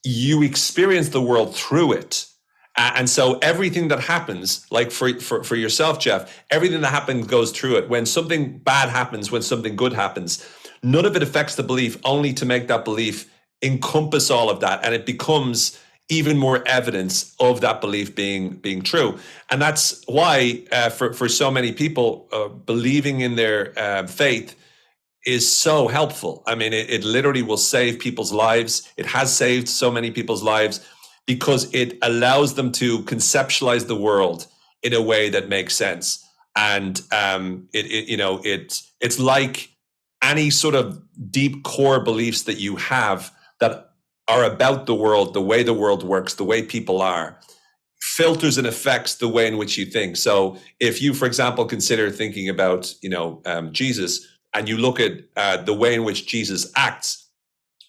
you experience the world through it. And so everything that happens, like for yourself, Jeff, everything that happens goes through it. When something bad happens, when something good happens, none of it affects the belief, only to make that belief encompass all of that. And it becomes even more evidence of that belief being true. And that's why for so many people, believing in their faith is so helpful. I mean, it literally will save people's lives. It has saved so many people's lives because it allows them to conceptualize the world in a way that makes sense. And it's like any sort of deep core beliefs that you have that are about the world, the way the world works, the way people are, filters and affects the way in which you think. So if you, for example, consider thinking about, Jesus, and you look at the way in which Jesus acts,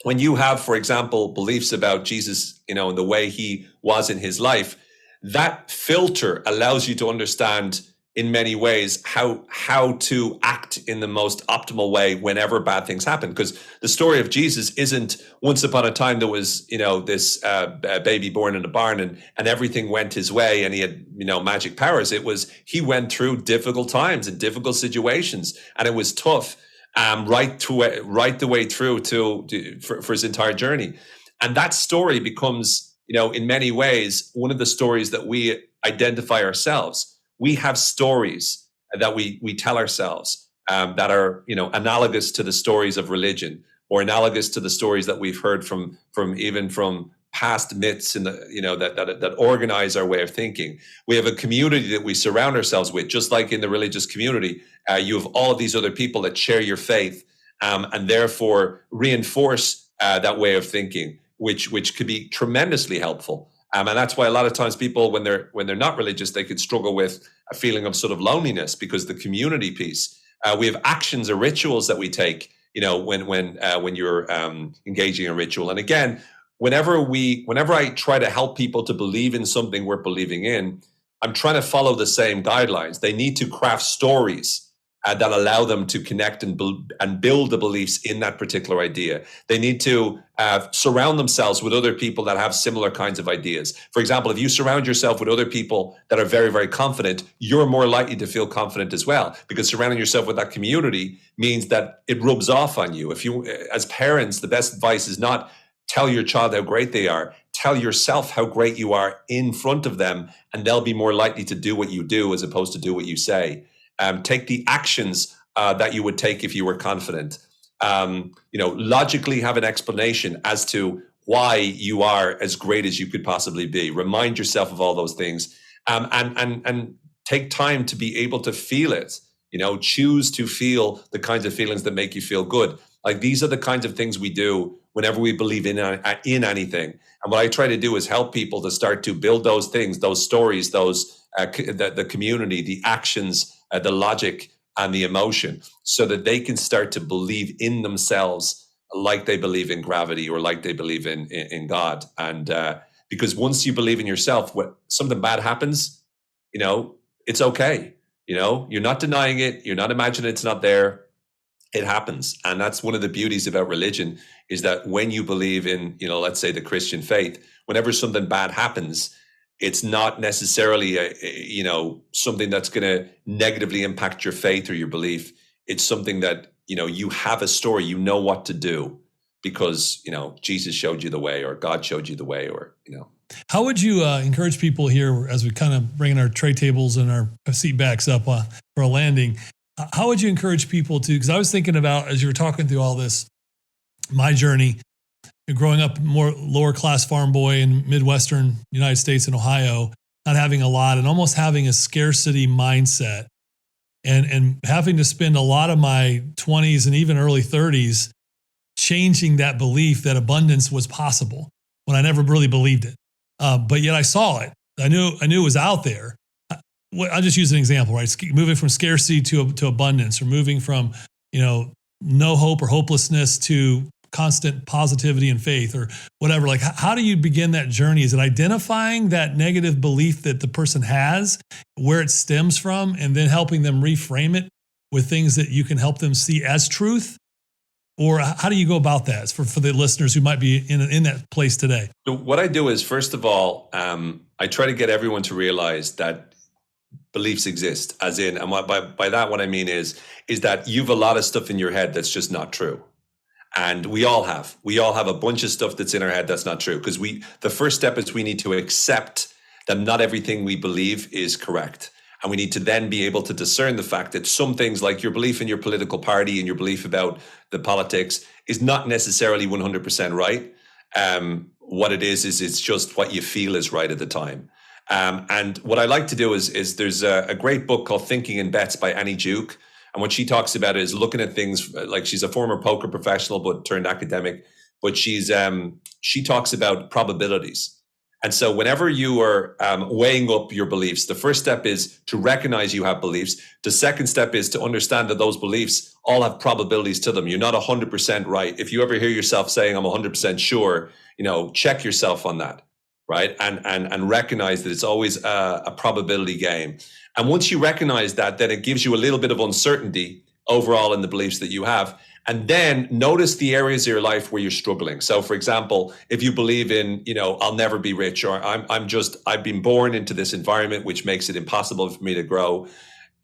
when you have, for example, beliefs about Jesus, and the way he was in his life, that filter allows you to understand in many ways how to act in the most optimal way whenever bad things happen. Because the story of Jesus isn't once upon a time there was, this baby born in a barn and everything went his way and he had, magic powers. It was, he went through difficult times and difficult situations, and it was tough. Right the way through for his entire journey. And that story becomes, in many ways, one of the stories that we identify ourselves. We have stories that we tell ourselves that are, analogous to the stories of religion, or analogous to the stories that we've heard from past myths in that organize our way of thinking. We have a community that we surround ourselves with, just like in the religious community. You have all of these other people that share your faith, and therefore reinforce that way of thinking, which could be tremendously helpful. And that's why a lot of times people, when they're not religious, they could struggle with a feeling of sort of loneliness, because the community piece. We have actions or rituals that we take, when you're engaging in a ritual. And again, whenever I try to help people to believe in something we're believing in, I'm trying to follow the same guidelines. They need to craft stories that allow them to connect and build the beliefs in that particular idea. They need to surround themselves with other people that have similar kinds of ideas. For example, if you surround yourself with other people that are very, very confident, you're more likely to feel confident as well, because surrounding yourself with that community means that it rubs off on you. If you, as parents, the best advice is not tell your child how great they are. Tell yourself how great you are in front of them, and they'll be more likely to do what you do as opposed to do what you say. Take the actions that you would take if you were confident. Logically have an explanation as to why you are as great as you could possibly be. Remind yourself of all those things, and take time to be able to feel it. Choose to feel the kinds of feelings that make you feel good. Like, these are the kinds of things we do whenever we believe in anything. And what I try to do is help people to start to build those things, those stories, the community, the actions, the logic, and the emotion, so that they can start to believe in themselves, like they believe in gravity, or like they believe in God. And because once you believe in yourself, when something bad happens, it's okay. You're not denying it. You're not imagining it's not there. It happens. And that's one of the beauties about religion, is that when you believe in, let's say the Christian faith, whenever something bad happens, it's not necessarily something that's going to negatively impact your faith or your belief. It's something that, you have a story, what to do, because, Jesus showed you the way, or God showed you the way, or. How would you encourage people here, as we kind of bring our tray tables and our seat backs up for a landing? How would you encourage people to, because I was thinking about, as you were talking through all this, my journey, growing up more lower class farm boy in Midwestern United States in Ohio, not having a lot and almost having a scarcity mindset, and having to spend a lot of my 20s and even early 30s changing that belief that abundance was possible when I never really believed it. But yet I saw it. I knew it was out there. I'll just use an example, right? Moving from scarcity to abundance, or moving from, no hope or hopelessness to constant positivity and faith, or whatever. Like, how do you begin that journey? Is it identifying that negative belief that the person has, where it stems from, and then helping them reframe it with things that you can help them see as truth? Or how do you go about that for the listeners who might be in that place today? So what I do is, first of all, I try to get everyone to realize that beliefs exist, as in, and by that what I mean is that you've a lot of stuff in your head that's just not true. And we all have a bunch of stuff that's in our head that's not true, because the first step is we need to accept that not everything we believe is correct. And we need to then be able to discern the fact that some things, like your belief in your political party and your belief about the politics, is not necessarily 100% right. What it is it's just what you feel is right at the time. And what I like to do is there's a great book called Thinking in Bets by Annie Duke. And what she talks about is looking at things like, she's a former poker professional, but turned academic. But she talks about probabilities. And so whenever you are weighing up your beliefs, the first step is to recognize you have beliefs. The second step is to understand that those beliefs all have probabilities to them. You're not 100% right. If you ever hear yourself saying, I'm 100% sure, check yourself on that, right? And recognize that it's always a probability game. And once you recognize that, then it gives you a little bit of uncertainty overall in the beliefs that you have. And then notice the areas of your life where you're struggling. So for example, if you believe in, I'll never be rich, or I've been born into this environment which makes it impossible for me to grow,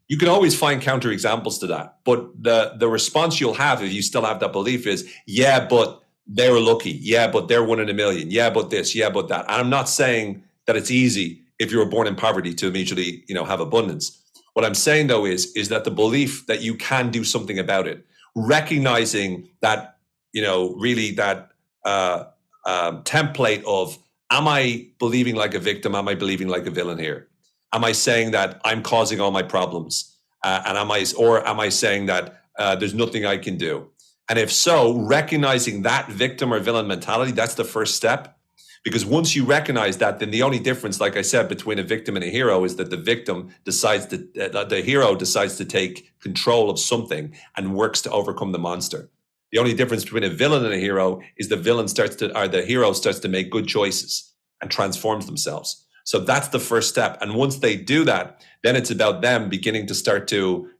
you can always find counterexamples to that. But the response you'll have if you still have that belief is, yeah, but they were lucky. Yeah, but they're 1 in a million. Yeah, but this. Yeah, but that. And I'm not saying that it's easy if you were born in poverty to immediately, have abundance. What I'm saying though is that the belief that you can do something about it, recognizing that, really that template of, am I believing like a victim? Am I believing like a villain here? Am I saying that I'm causing all my problems? And am I saying that there's nothing I can do? And if so, recognizing that victim or villain mentality, that's the first step. Because once you recognize that, then the only difference, like I said, between a victim and a hero is that the hero decides to take control of something and works to overcome the monster. The only difference between a villain and a hero is the hero starts to make good choices and transforms themselves. So that's the first step. And once they do that, then it's about them beginning to start to,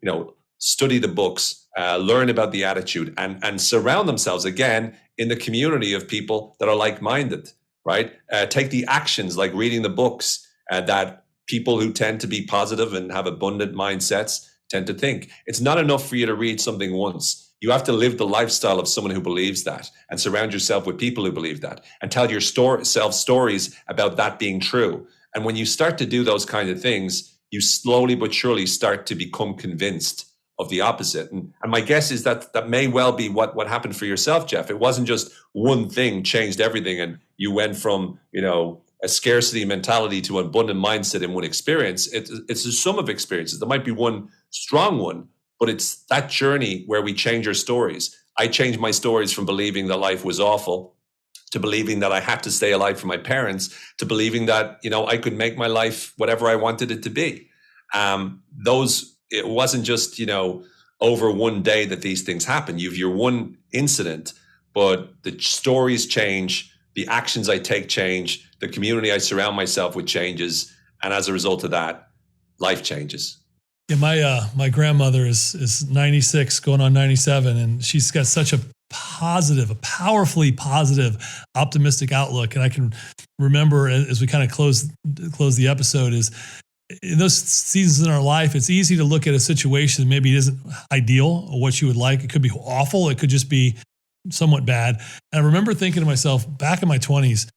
study the books, learn about the attitude, and surround themselves again in the community of people that are like-minded. Right? Take the actions like reading the books that people who tend to be positive and have abundant mindsets tend to think. It's not enough for you to read something once. You have to live the lifestyle of someone who believes that, and surround yourself with people who believe that, and tell yourself stories about that being true. And when you start to do those kinds of things, you slowly but surely start to become convinced of the opposite. And my guess is that may well be what happened for yourself, Jeff. It wasn't just one thing changed everything and you went from, a scarcity mentality to an abundant mindset in one experience. It's a sum of experiences. There might be one strong one, but it's that journey where we change our stories. I changed my stories from believing that life was awful to believing that I had to stay alive for my parents, to believing that, I could make my life whatever I wanted it to be. It wasn't just, over one day that these things happen. You've your one incident, but the stories change, the actions I take change, the community I surround myself with changes. And as a result of that, life changes. Yeah, my grandmother is 96, going on 97, and she's got such a powerfully positive, optimistic outlook. And I can remember as we kind of close the episode is, in those seasons in our life, it's easy to look at a situation that maybe isn't ideal or what you would like. It could be awful. It could just be somewhat bad. And I remember thinking to myself back in my 20s,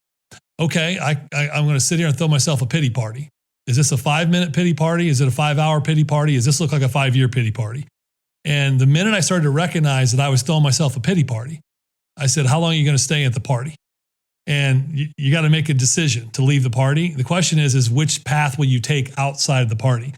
okay, I'm going to sit here and throw myself a pity party. Is this a 5-minute pity party? Is it a 5-hour pity party? Does this look like a 5-year pity party? And the minute I started to recognize that I was throwing myself a pity party, I said, how long are you going to stay at the party? And you got to make a decision to leave the party. The question is which path will you take outside the party?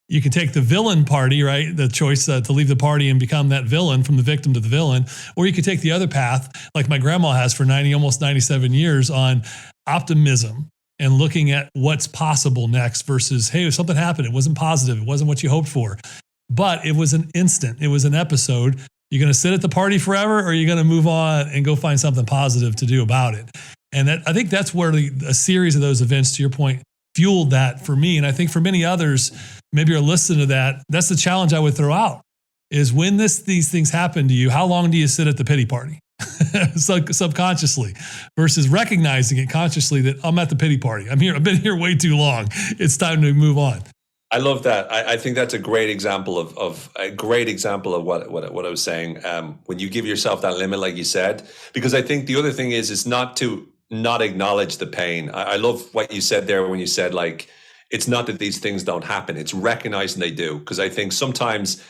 You can take the villain party, right? The choice to leave the party and become that villain, from the victim to the villain. Or you could take the other path, like my grandma has for almost 97 years, on optimism, and looking at what's possible next versus, hey, if something happened, it wasn't positive, it wasn't what you hoped for, but it was an instant, it was an episode. You're going to sit at the party forever, or you're going to move on and go find something positive to do about it. And I think that's where a series of those events, to your point, fueled that for me. And I think for many others, maybe you're listening to that, that's the challenge I would throw out, is when these things happen to you, how long do you sit at the pity party? Subconsciously, versus recognizing it consciously that I'm at the pity party. I've been here way too long. It's time to move on. I love that. I think that's a great example of what I was saying. When you give yourself that limit, like you said, because I think the other thing is not to not acknowledge the pain. I love what you said there when you said, like, it's not that these things don't happen, it's recognizing they do. Because I think sometimes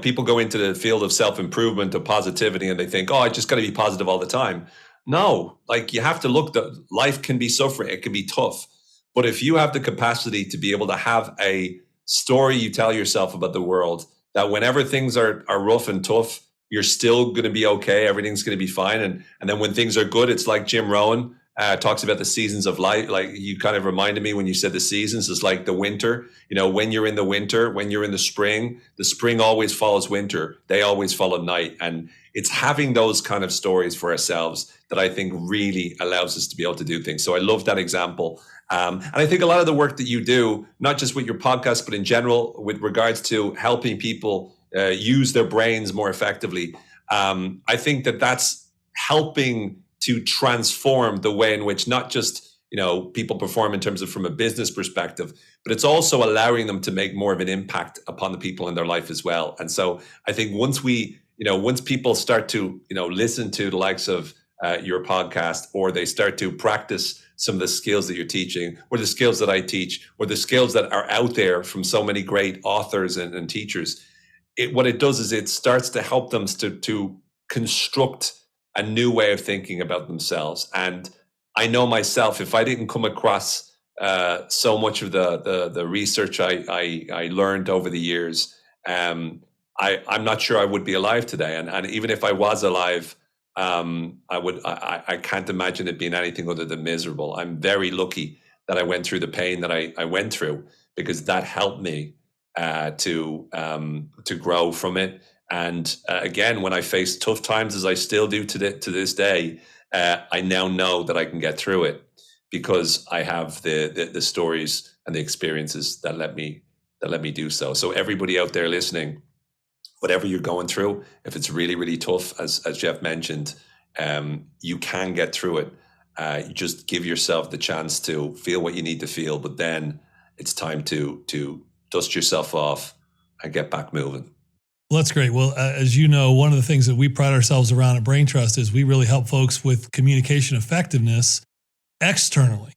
people go into the field of self-improvement, of positivity, and they think, oh, I just got to be positive all the time. No, like, you have to look, that life can be suffering, it can be tough. But if you have the capacity to be able to have a story you tell yourself about the world, that whenever things are rough and tough, you're still going to be okay, everything's going to be fine. And then when things are good, it's like Jim Rohn talks about the seasons of life. Like, you kind of reminded me when you said the seasons, is like the winter. When you're in the winter, when you're in the spring always follows winter. They always follow night. And it's having those kind of stories for ourselves that I think really allows us to be able to do things. So I love that example. And I think a lot of the work that you do, not just with your podcast, but in general, with regards to helping people use their brains more effectively, I think that's helping to transform the way in which not just people perform in terms of from a business perspective, but it's also allowing them to make more of an impact upon the people in their life as well. And so I think once people start to listen to the likes of your podcast, or they start to practice some of the skills that you're teaching, or the skills that I teach, or the skills that are out there from so many great authors and teachers, what it does is it starts to help them to construct a new way of thinking about themselves. And I know myself, if I didn't come across so much of the research I learned over the years, I'm not sure I would be alive today. And even if I was alive, I can't imagine it being anything other than miserable. I'm very lucky that I went through the pain that I went through, because that helped me to grow from it. And again, when I face tough times, as I still do to this day, I now know that I can get through it, because I have the stories and the experiences that let me do so. So everybody out there listening, whatever you're going through, if it's really, really tough, as Jeff mentioned, you can get through it. You just give yourself the chance to feel what you need to feel, but then it's time to dust yourself off and get back moving. Well, that's great. Well, as you know, one of the things that we pride ourselves around at Brain Trust is we really help folks with communication effectiveness externally.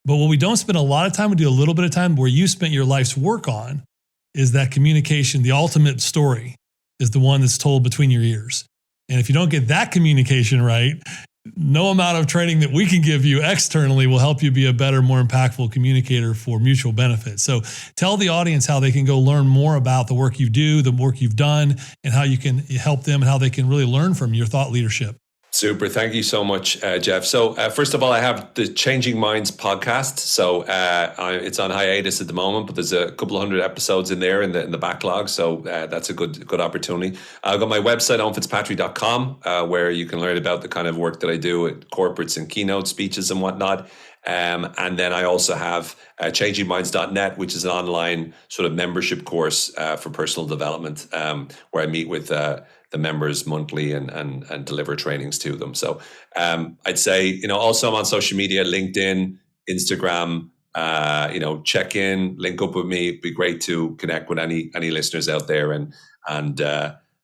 But what we don't spend a lot of time, we do a little bit of time, where you spent your life's work on, is that communication. The ultimate story is the one that's told between your ears. And if you don't get that communication right, no amount of training that we can give you externally will help you be a better, more impactful communicator for mutual benefit. So tell the audience how they can go learn more about the work you do, the work you've done, and how you can help them and how they can really learn from your thought leadership. Super. Thank you so much, Jeff. So first of all, I have the Changing Minds podcast. So it's on hiatus at the moment, but there's a couple of hundred episodes in there in the backlog. So that's a good opportunity. I've got my website, owenfitzpatrick.com, where you can learn about the kind of work that I do at corporates and keynote speeches and whatnot. And then I also have changingminds.net, which is an online sort of membership course for personal development, where I meet with the members monthly and deliver trainings to them. So I'd say, also I'm on social media, LinkedIn, Instagram, check in, link up with me. It'd be great to connect with any listeners out there. And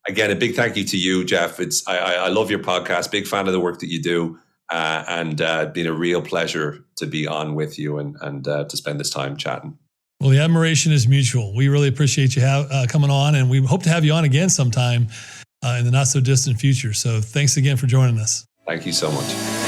again, a big thank you to you, Jeff. I love your podcast, big fan of the work that you do. And been a real pleasure to be on with you and to spend this time chatting. Well, the admiration is mutual. We really appreciate you coming on, and we hope to have you on again sometime in the not so distant future. So thanks again for joining us. Thank you so much.